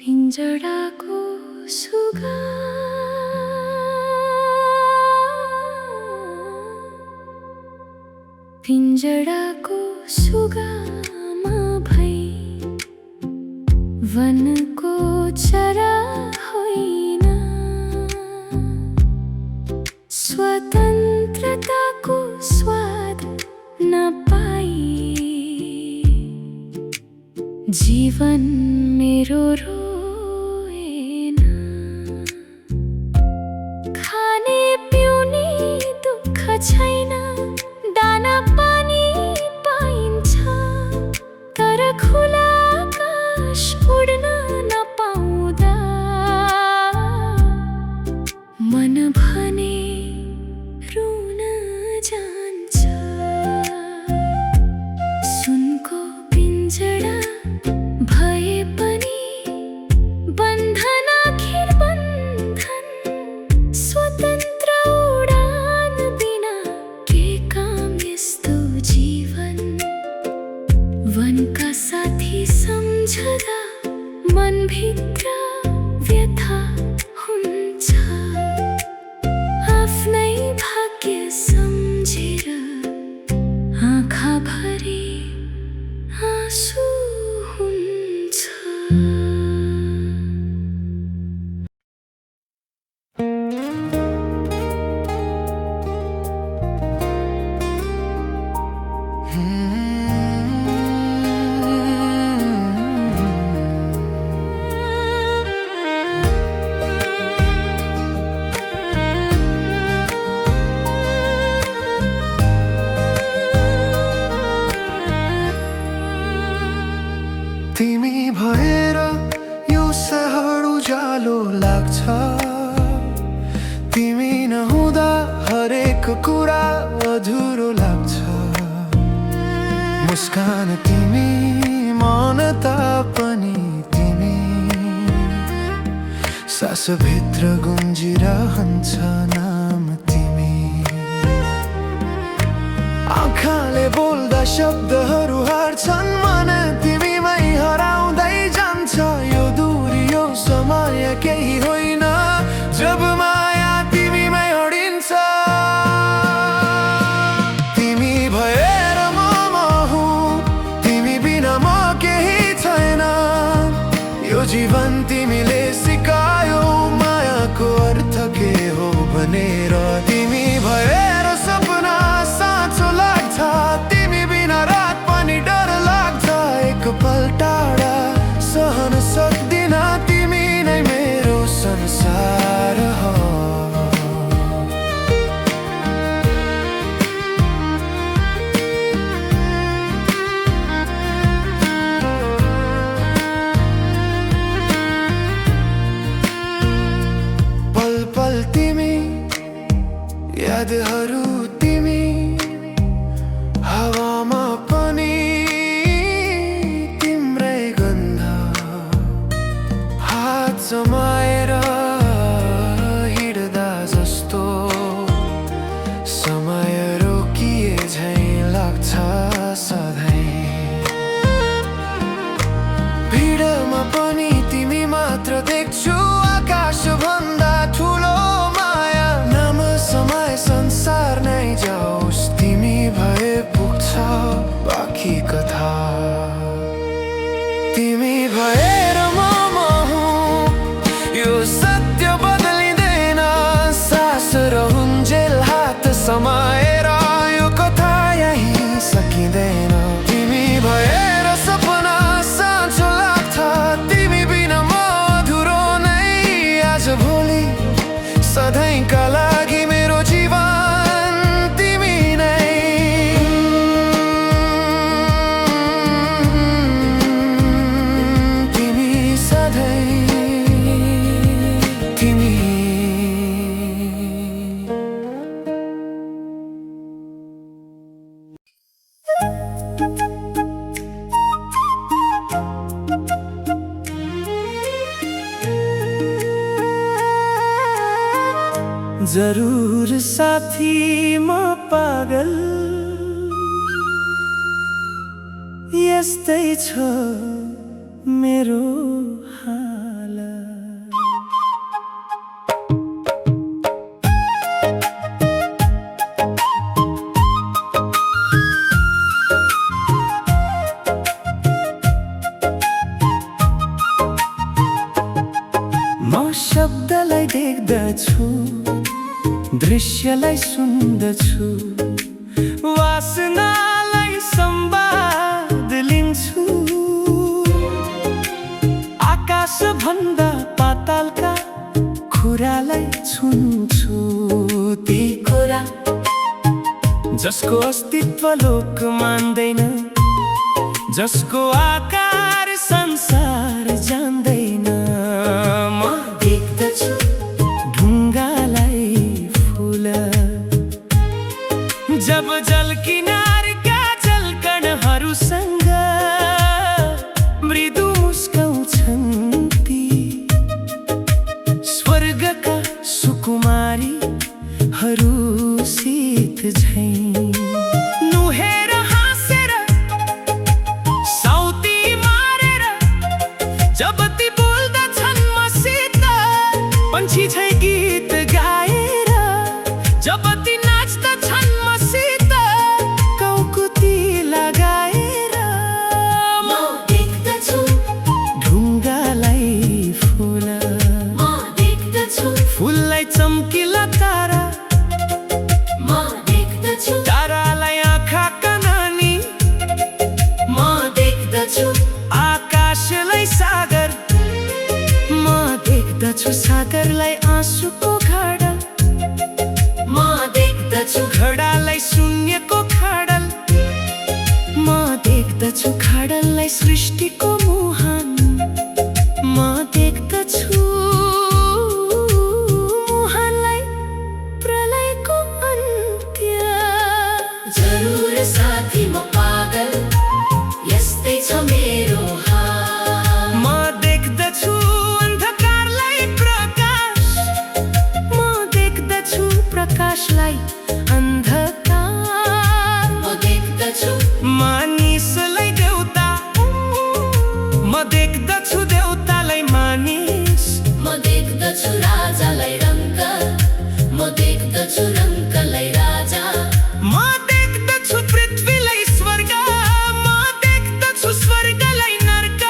पिंजडाको सुगा पिंजडाको सुगामा भई वनको चरा होइन। स्वतन्त्रताको स्वाद नपाई जीवन मेरो रोएन। खाने पिउने दुःख छैन, दाना पानी पाइन्छ, तर खुला आकाश उड्न नपाउँदा मन भने रुन जान्छ। सुनको पिंजडा भए पनि बन्धन आखिर बन्धन। स्वतन्त्र उडान बिना के काम यस्तो जीवन। वनका साथी सम्झदा मनभित्र व्यथा हुन्छ। आफ्नै भाग्य सम्झेर आँखाभरि आँसु हुन्छ। तिमी भएर यो सहर उज्यालो लाग्छ। तिमी नहुँदा हरेक कुरा अधुरो लाग्छ। मुस्कान तिमी, मौनता पनि तिमी, सासभित्र गुन्जिरहन्छ नाम तिमी। आँखाले बोल्दा शब्दहरू हार्छन्, मन तिमीमै हराउँदै जान्छ। यो दूरी यो समय केही होइन, जब माया तिमीमै हडिन्छ। तिमी भएर म हुँ, तिमी बिना म केही छैन। यो जीवन तिमीले सिकायो मायाको अर्थ के हो भनेर। तिमी भएर सपना साँचो लाग्छ, तिमी बिना रात पनि डर लाग्छ। एक पल टाढा सहन सक्दिन, तिमी नै मेरो संसार हो। पल पल तिमी, यादहरू तिमी, हावामा पनि तिम्रै गन्ध। हात समाएर हिँड्दा जस्तो समय रोकिए झैँ लाग्छ सधैँ। भिडमा पनि तिमी मात्र देख्छु, आकाश भन्दा ठुलो माया। नाम समय संसार नै जाओस्, तिमी भए पुग्छ बाँकी कथा। तिमी भएर म हुँ, यो सत्य बदलिँदैन। सास रहुन्जेल हात समाएर यो कथा यहीँ सकिँदैन। तिमी भएर सपना साँचो लाग्छ, तिमी बिना म अधुरो नै। आज भोलि सधैँका लागि मेरो जीवन तिमी नै। तिमी सधैँ तिमी। जरूर साथी म पागल यस्तै छ मेरो हाल। देख्दछु, दृश्यलाई सुन्दछु, वासनालाई संवाद लिन्छु। आकाश भन्दा पातालका कुरालाई छुन्छु, ती कुरा जसको अस्तित्व लोक मान्दैन, जसको आकार संसार जान्दैन। म देख्दछु ढुङ्गालाई फुल, जब जल किनारका जलकणहरूसँग मृदु मुस्काउँछन् ती, स्वर्गका सुकुमारीहरूसित झैं नुहेर हाँसेर साउती मारेर जब ती बोल्दछन् मसित, पंछी झैं गीत गाएर जब ती नाच्दछन् मसित, कौकुती लगाएर। म देख्दछु ढुङ्गालाई फुल, म देख्दछु फुललाई चम्किला तारा, म देख्दछु तारालाई आँखाका नानी, म देख्दछु आकाशलाई सागर, म देख्दछु सागरलाई आँसुको घडा, म देख्दछु घडालाई शून्यको खाडल, म देख्दछु खाडललाई सृष्टिको मुहान, म देख्दछु मुहानलाई प्रलयको अन्त्य। जरुर साथी म पागल, यस्तै छ मेरो हाल। म देख्दछु अन्धकारलाई प्रकाश, म देख्दछु प्रकाशलाई अन्धकार। म देख्दछु मानिसलाई देउता, म देख्दछु देउतालाई मानिस, म देख्दछु राजालाई रङ्क, म देख्दछु रङ्कलाई राजा। म देख्दछु पृथ्वीलाई स्वर्ग, म देख्दछु स्वर्गलाई नर्क,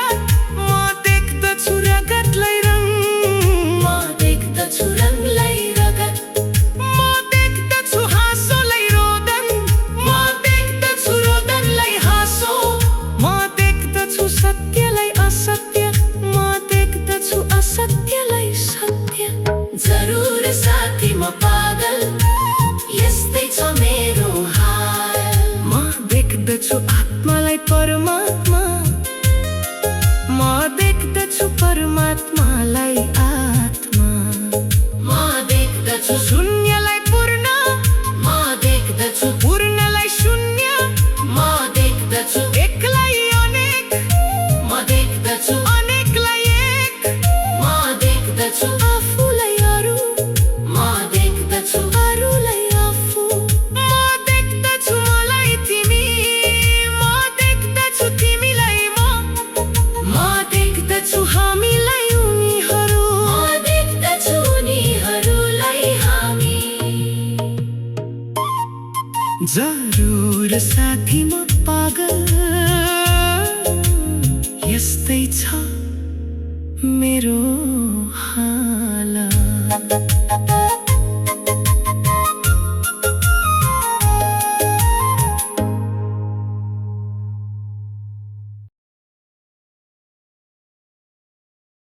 म देख्दछु रगतलाई रङ, म देख्दछु रङलाई रगत, म देख्दछु हाँसोलाई रोदन, म देख्दछु रोदनलाई हाँसो। म देख्दछु सत्यलाई असत्य, म देख्दछु असत्यलाई सत्य। जरुर साथी म पागल, यस्तै छ मेरो हाल। म देख्दछु आत्मालाई परमात्मा, म देख्दछु परमात्मालाई आत्मा। म देख्दछु शून्यलाई पूर्ण, म देख्दछु पूर्णलाई शून्य, म देख्दछु एकलाई अनेक, म देख्दछु अनेकलाई एक, म देख्दछु आफूलाई अरू, म देख्दछु अरूलाई आफू। म देख्दछु मलाई तिमी, म देख्दछु तिमीलाई म, म देख्दछु हामीलाई उनीहरू। म देख्दछु उनीहरूलाई हामी। जरुर साथी म पागल, यस्तै छ मेरो हाल।